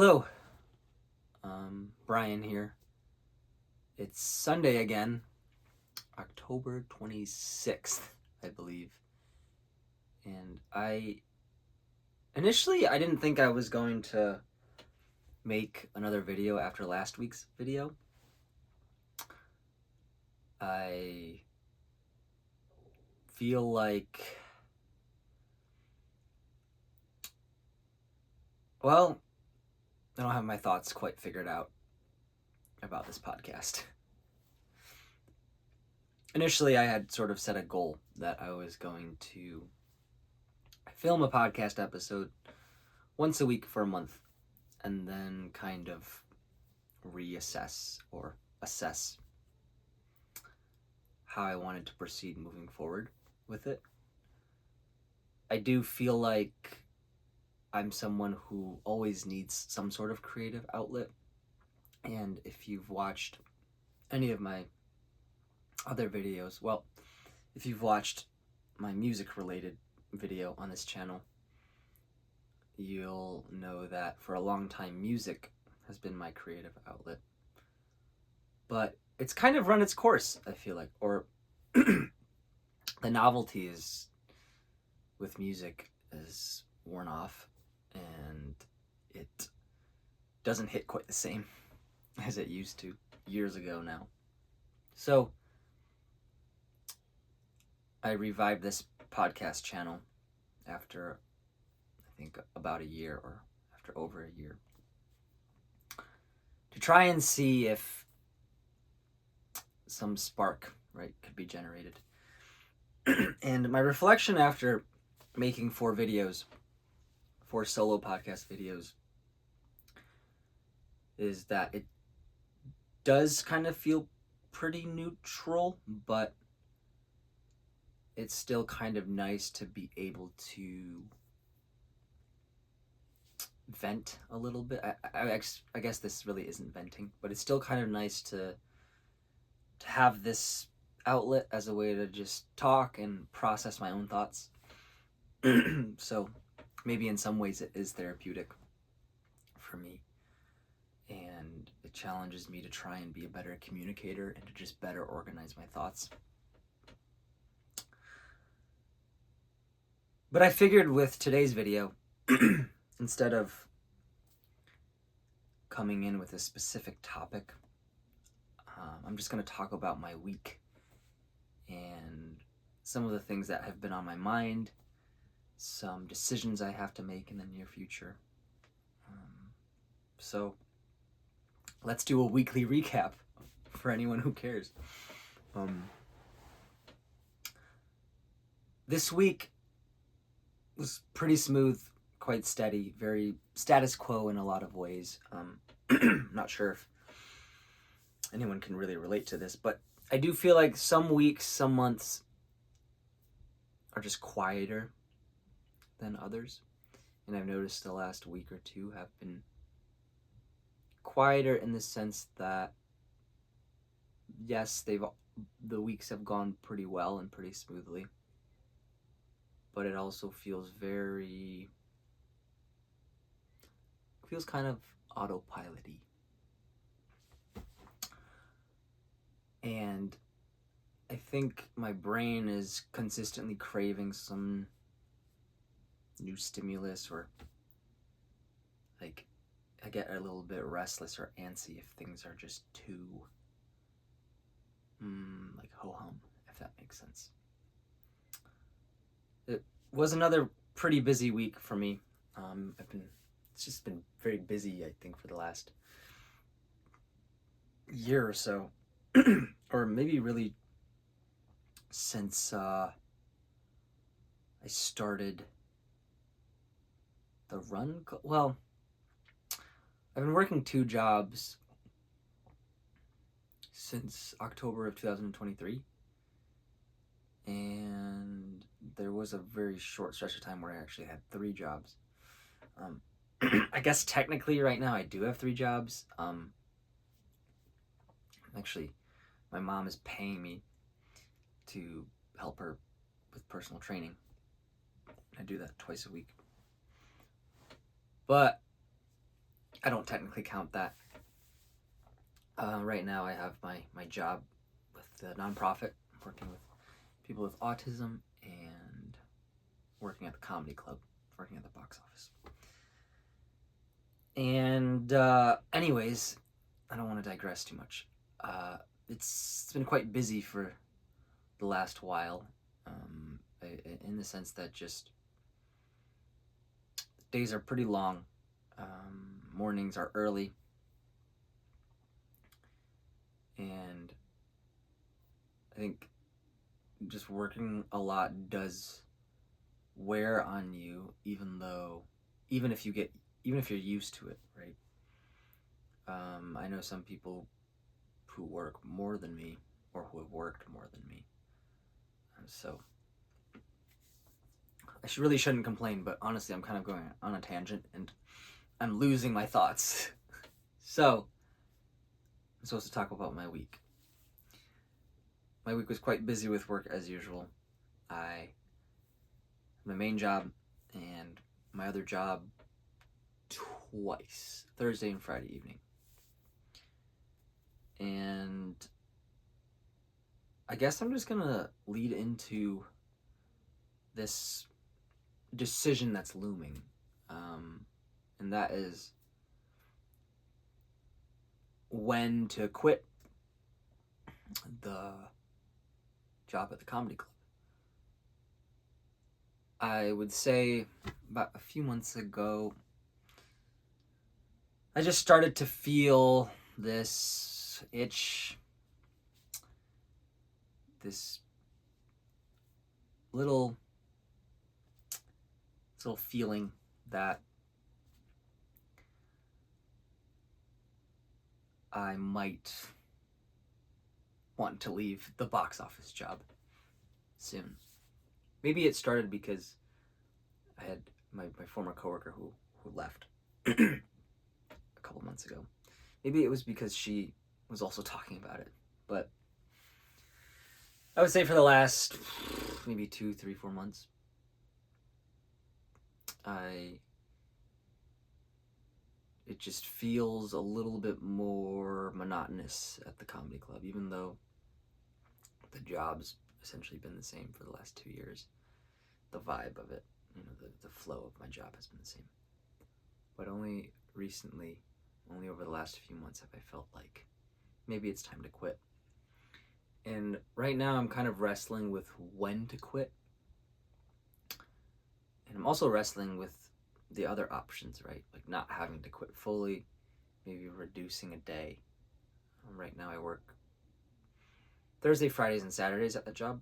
Hello, Brian here. It's Sunday again, October 26th, I believe. And initially I didn't think I was going to make another video after last week's video. I feel like, well, I don't have my thoughts quite figured out about this podcast. Initially, I had sort of set a goal that I was going to film a podcast episode once a week for a month, and then kind of reassess or assess how I wanted to proceed moving forward with it. I do feel like I'm someone who always needs some sort of creative outlet, and if you've watched any of my other videos, well, if you've watched my music related video on this channel, you'll know that for a long time music has been my creative outlet. But it's kind of run its course, I feel like, or the novelty is with music is worn off, and it doesn't hit quite the same as it used to years ago now. So I revived this podcast channel after I think about a year, or after over a year, to try and see if some spark, right, could be generated. And my reflection after making four solo podcast videos, is that it does kind of feel pretty neutral, but it's still kind of nice to be able to vent a little bit. I guess this really isn't venting, but it's still kind of nice to have this outlet as a way to just talk and process my own thoughts. So maybe in some ways it is therapeutic for me, and it challenges me to try and be a better communicator and to just better organize my thoughts. But I figured with today's video, instead of coming in with a specific topic, I'm just going to talk about my week and some of the things that have been on my mind, some decisions I have to make in the near future. So let's do a weekly recap for anyone who cares. This week was pretty smooth, quite steady, very status quo in a lot of ways. Not sure if anyone can really relate to this, but I do feel like some weeks, some months are just quieter than others. And I've noticed the last week or two have been quieter in the sense that, yes, the weeks have gone pretty well and pretty smoothly, but it also feels kind of autopilot-y. And I think my brain is consistently craving some new stimulus, or like I get a little bit restless or antsy if things are just too like ho-hum, if that makes sense. It was another pretty busy week for me. It's just been very busy, I think, for the last year or so, or maybe really since I started the run. Well, I've been working two jobs since October of 2023, and there was a very short stretch of time where I actually had three jobs. I guess technically right now I do have three jobs. Actually, my mom is paying me to help her with personal training. I do that twice a week. But I don't technically count that. Right now I have my job with the nonprofit, working with people with autism, and working at the comedy club, working at the box office. And anyways, I don't want to digress too much. It's been quite busy for the last while, in the sense that just days are pretty long. Mornings are early, and I think just working a lot does wear on you, even if you're used to it, right? I know some people who work more than me, or who have worked more than me. So I really shouldn't complain, but honestly, I'm kind of going on a tangent and I'm losing my thoughts. So I'm supposed to talk about my week. My week was quite busy with work as usual. My main job and my other job twice, Thursday and Friday evening. And I guess I'm just gonna lead into this decision that's looming, and that is when to quit the job at the comedy club. I would say about a few months ago, I just started to feel this itch, this little feeling that I might want to leave the box office job soon. Maybe it started because I had my former coworker who left a couple months ago. Maybe it was because she was also talking about it. But I would say for the last maybe 2, 3, 4 months, it just feels a little bit more monotonous at the comedy club, even though the job's essentially been the same for the last 2 years. The vibe of it, the flow of my job has been the same. But only recently, only over the last few months, have I felt like maybe it's time to quit. And right now I'm kind of wrestling with when to quit. And I'm also wrestling with the other options, right? Like not having to quit fully, maybe reducing a day. Right now I work Thursday, Fridays, and Saturdays at the job.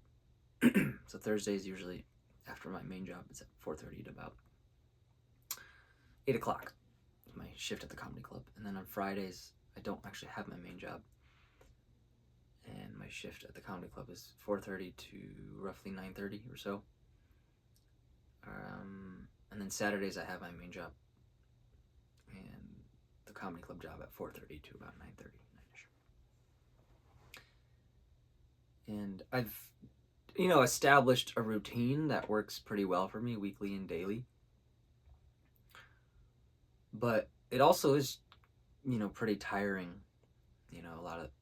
So Thursdays usually after my main job, it's at 4:30 to about 8 o'clock. My shift at the comedy club. And then on Fridays, I don't actually have my main job. And my shift at the comedy club is 4:30 to roughly 9:30 or so. And then Saturdays I have my main job and the comedy club job at 4:30 to about 9:30, 9ish. And I've, established a routine that works pretty well for me weekly and daily. But it also is, pretty tiring,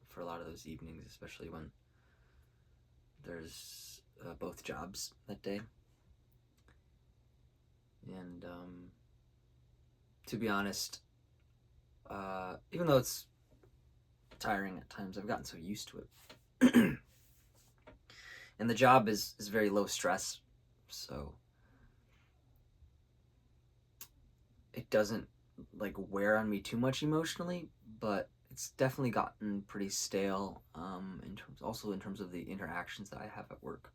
for a lot of those evenings, especially when there's both jobs that day. And to be honest, even though it's tiring at times, I've gotten so used to it. And the job is very low stress, so it doesn't wear on me too much emotionally, but it's definitely gotten pretty stale, in terms of the interactions that I have at work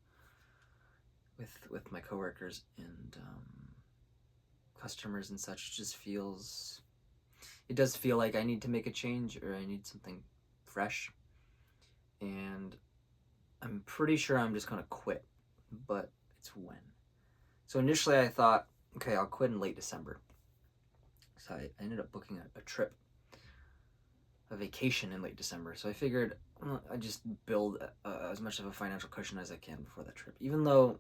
with my coworkers and customers and such. It does feel like I need to make a change, or I need something fresh, and I'm pretty sure I'm just gonna quit, but it's when. So initially I thought, okay, I'll quit in late December. So I ended up booking a trip, a vacation in late December. So I figured I just build as much of a financial cushion as I can before that trip. Even though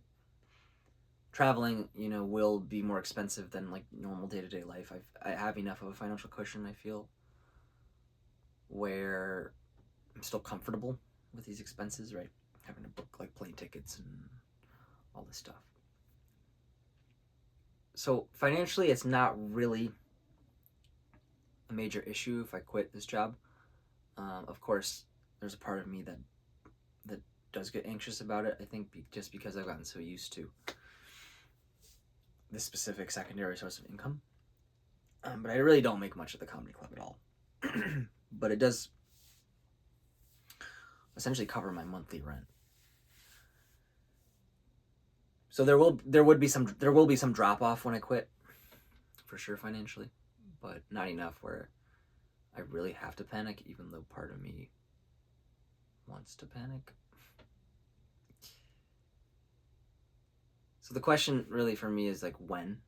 traveling, will be more expensive than like normal day-to-day life. I have enough of a financial cushion, I feel, where I'm still comfortable with these expenses, right? Having to book like plane tickets and all this stuff. So financially, it's not really a major issue if I quit this job. Of course, there's a part of me that does get anxious about it. I think just because I've gotten so used to this specific secondary source of income. But I really don't make much at the comedy club at all. But it does essentially cover my monthly rent. So there will be some drop off when I quit, for sure, financially, but not enough where I really have to panic, even though part of me wants to panic. So the question really for me is like, when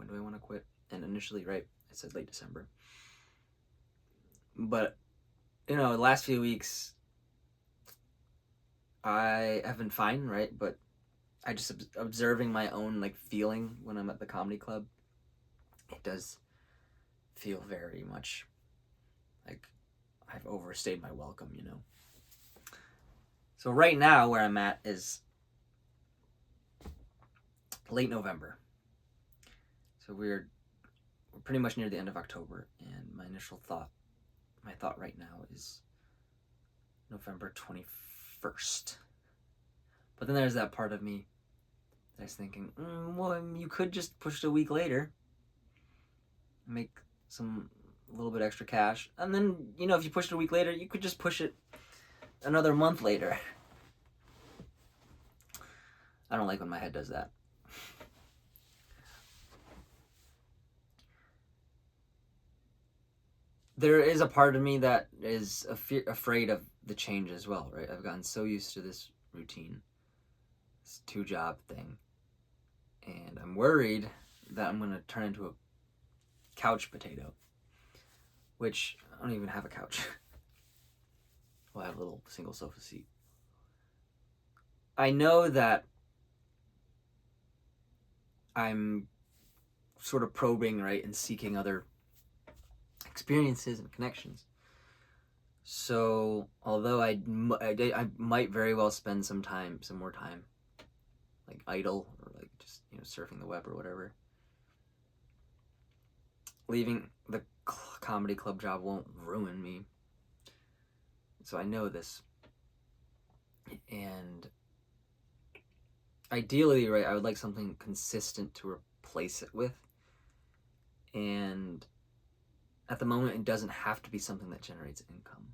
do I want to quit? And initially, right, I said late December. But the last few weeks I have been fine, right? But I just observing my own like feeling when I'm at the comedy club, it does feel very much like I've overstayed my welcome, So right now where I'm at is late November. So we're pretty much near the end of October, and my thought right now is November 21st. But then there's that part of me that's thinking, well, you could just push it a week later, make a little bit extra cash, and then if you push it a week later, you could just push it another month later. I don't like when my head does that. There is a part of me that is afraid of the change as well, right? I've gotten so used to this routine, this 2-job thing, and I'm worried that I'm going to turn into a couch potato, which I don't even have a couch. Well, I have a little single sofa seat. I know that I'm sort of probing, right, and seeking other experiences and connections. So, although I might very well spend some more time, like idle or like just surfing the web or whatever, leaving the comedy club job won't ruin me. So I know this, and ideally, right, I would like something consistent to replace it with, and at the moment, it doesn't have to be something that generates income,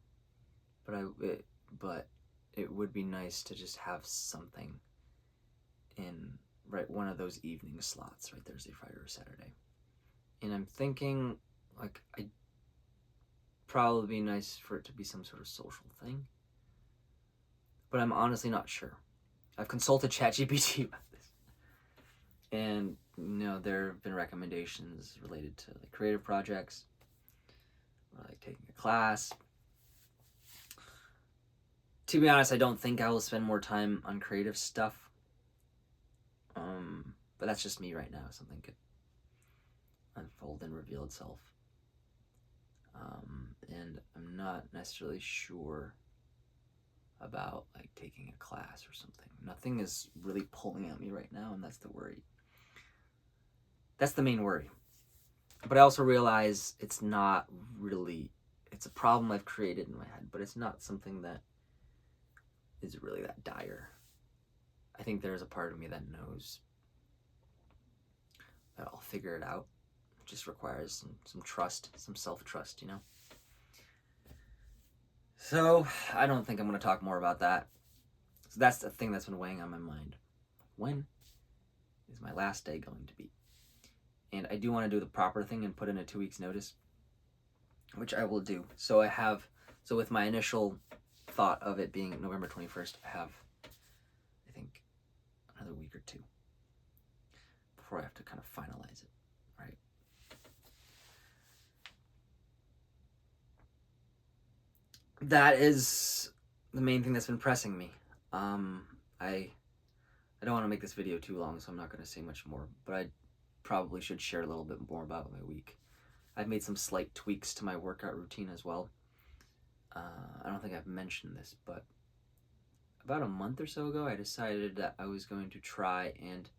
but it would be nice to just have something in one of those evening slots, right, Thursday, Friday, or Saturday. And I'm thinking like I'd probably be nice for it to be some sort of social thing, but I'm honestly not sure. I've consulted ChatGPT about this, and there have been recommendations related to like creative projects, or like taking a class. To be honest, I don't think I will spend more time on creative stuff. But that's just me right now. Something could unfold and reveal itself. And I'm not necessarily sure about like taking a class or something. Nothing is really pulling at me right now, and that's the worry. That's the main worry. But I also realize it's not really, it's a problem I've created in my head, but it's not something that is really that dire. I think there's a part of me that knows that I'll figure it out. It just requires some trust, some self-trust, So I don't think I'm going to talk more about that. So that's the thing that's been weighing on my mind. When is my last day going to be? And I do want to do the proper thing and put in a 2 weeks notice, which I will do. So with my initial thought of it being November 21st, I have, I think, another week or two before I have to kind of finalize it, right? That is the main thing that's been pressing me. I I don't want to make this video too long, so I'm not going to say much more, but I probably should share a little bit more about my week. I've made some slight tweaks to my workout routine as well. I don't think I've mentioned this, but about a month or so ago, I decided that I was going to try and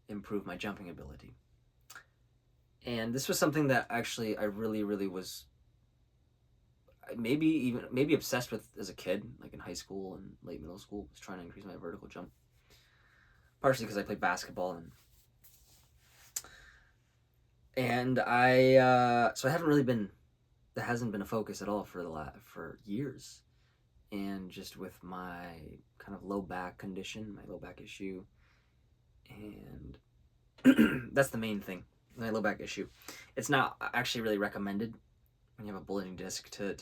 improve my jumping ability. And this was something that actually I really, really was maybe obsessed with as a kid, like in high school and late middle school, was trying to increase my vertical jump. Partially because I played basketball and so I haven't really been, that hasn't been a focus at all for years. And just with my kind of low back condition, my low back issue, and that's the main thing, my low back issue. It's not actually really recommended when you have a bulging disc to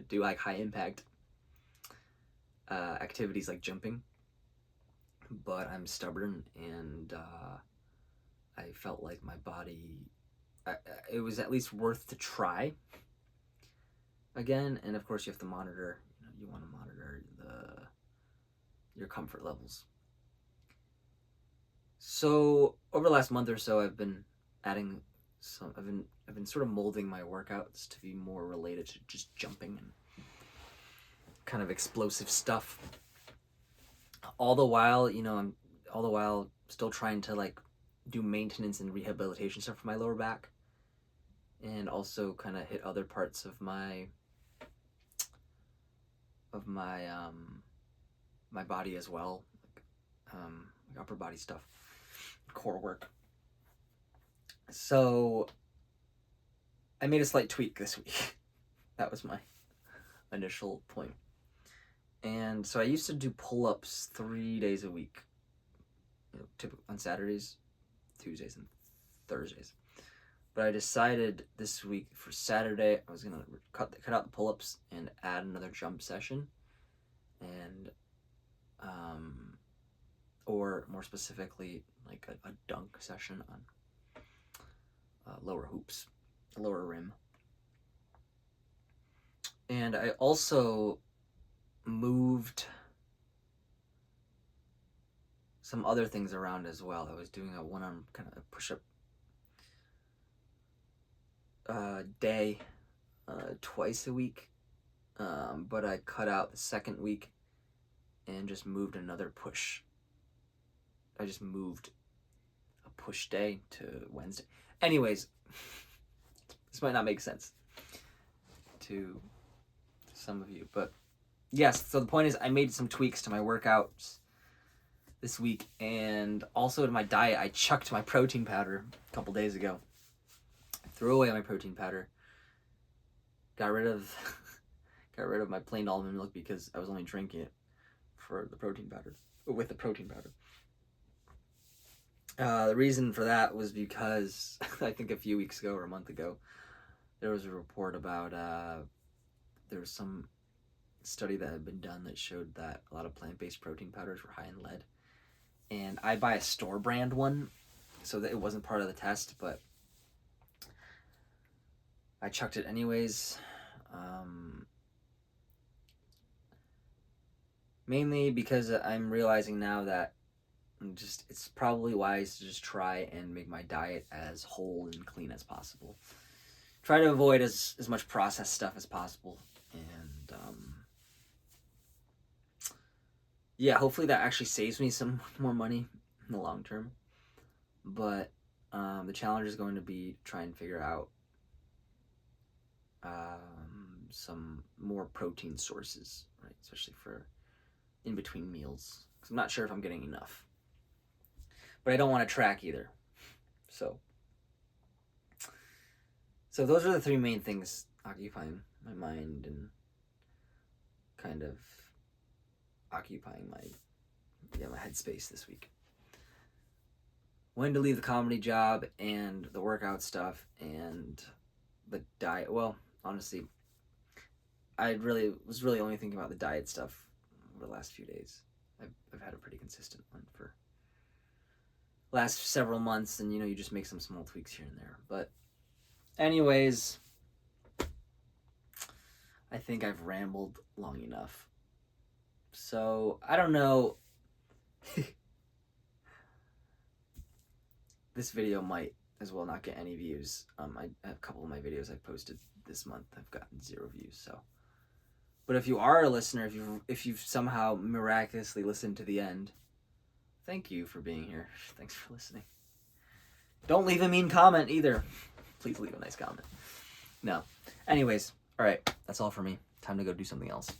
do like high impact activities like jumping, but I'm stubborn, and I felt like my body, it was at least worth to try again. And of course you have to monitor, you want to monitor your comfort levels. So over the last month or so, I've been adding I've been sort of molding my workouts to be more related to just jumping and kind of explosive stuff. All the while, I'm still trying to like do maintenance and rehabilitation stuff for my lower back, and also kind of hit other parts of my my body as well, like upper body stuff, core work. So I made a slight tweak this week. That was my initial point. And so I used to do pull-ups 3 days a week, on Saturdays, Tuesdays, and Thursdays. But I decided this week for Saturday I was gonna cut out the pull-ups and add another jump session, and or more specifically like a dunk session on lower hoops, lower rim. And I also moved some other things around as well. I was doing a one-arm kind of push-up day twice a week, but I cut out the second week and just moved another push. I just moved a push day to Wednesday. Anyways, this might not make sense to some of you, but yes, so the point is I made some tweaks to my workouts this week, and also to my diet. I chucked my protein powder a couple days ago. I threw away my protein powder. Got rid of my plain almond milk because I was only drinking it for the protein powder, with the protein powder. The reason for that was because I think a few weeks ago or a month ago, there was a report about there was some study that had been done that showed that a lot of plant-based protein powders were high in lead. And I buy a store brand one, so that it wasn't part of the test, but I chucked it anyways. Mainly because I'm realizing now that it's probably wise to just try and make my diet as whole and clean as possible. Try to avoid as much processed stuff as possible, and yeah, hopefully that actually saves me some more money in the long term. But the challenge is going to be try and figure out some more protein sources, right? Especially for in between meals, because I'm not sure if I'm getting enough. But I don't want to track either. So those are the three main things occupying my mind and kind of occupying my headspace this week. When to leave the comedy job and the workout stuff and the diet. Well, honestly, I was really only thinking about the diet stuff over the last few days. I've had a pretty consistent one for last several months, and you just make some small tweaks here and there. But anyways, I think I've rambled long enough. So I don't know this video might as well not get any views. A couple of my videos I posted this month have gotten 0 views. So, but if you are a listener, if you've somehow miraculously listened to the end, thank you for being here. Thanks for listening. Don't leave a mean comment either. Please leave a nice comment. No. Anyways, all right. That's all for me. Time to go do something else.